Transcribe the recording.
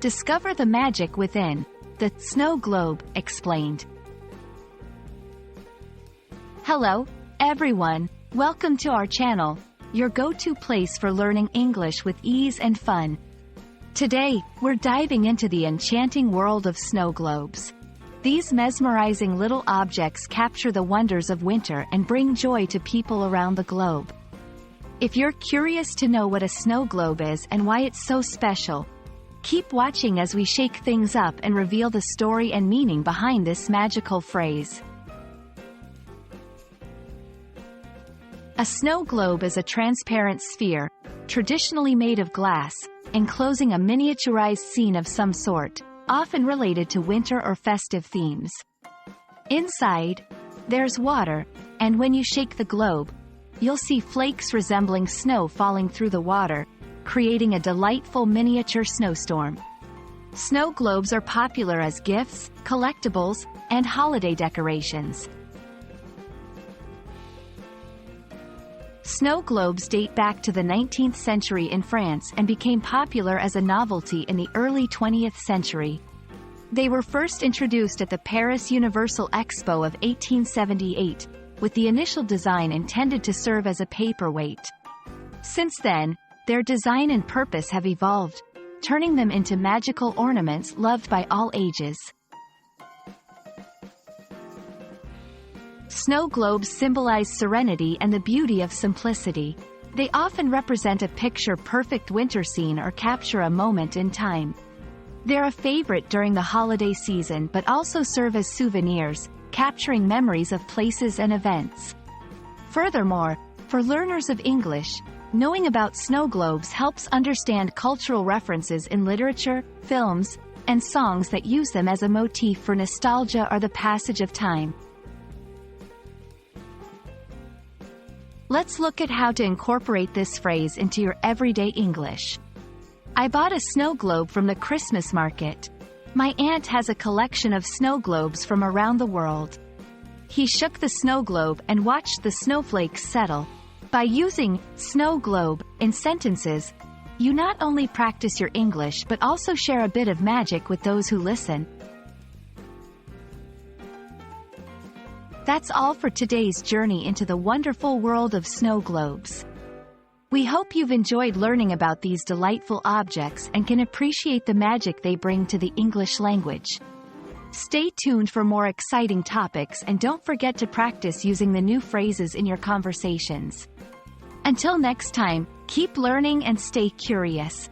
Discover the magic within. The snow globe explained. Hello, everyone. Welcome to our channel, your go-to place for learning English with ease and fun. Today, we're diving into the enchanting world of snow globes. These mesmerizing little objects capture the wonders of winter and bring joy to people around the globe. If you're curious to know what a snow globe is and why it's so special, keep watching as we shake things up and reveal the story and meaning behind this magical phrase. A snow globe is a transparent sphere, traditionally made of glass, enclosing a miniaturized scene of some sort, often related to winter or festive themes. Inside, there's water, and when you shake the globe, you'll see flakes resembling snow falling through the water, creating a delightful miniature snowstorm. Snow globes are popular as gifts, collectibles, and holiday decorations. Snow globes date back to the 19th century in France and became popular as a novelty in the early 20th century. They were first introduced at the Paris Universal Expo of 1878, with the initial design intended to serve as a paperweight. Since then, their design and purpose have evolved, turning them into magical ornaments loved by all ages. Snow globes symbolize serenity and the beauty of simplicity. They often represent a picture-perfect winter scene or capture a moment in time. They're a favorite during the holiday season but also serve as souvenirs, capturing memories of places and events. Furthermore, for learners of English, knowing about snow globes helps understand cultural references in literature, films, and songs that use them as a motif for nostalgia or the passage of time. Let's look at how to incorporate this phrase into your everyday English. I bought a snow globe from the Christmas market. My aunt has a collection of snow globes from around the world. He shook the snow globe and watched the snowflakes settle. By using snow globe in sentences, you not only practice your English but also share a bit of magic with those who listen. That's all for today's journey into the wonderful world of snow globes. We hope you've enjoyed learning about these delightful objects and can appreciate the magic they bring to the English language. Stay tuned for more exciting topics and don't forget to practice using the new phrases in your conversations. Until next time, keep learning and stay curious.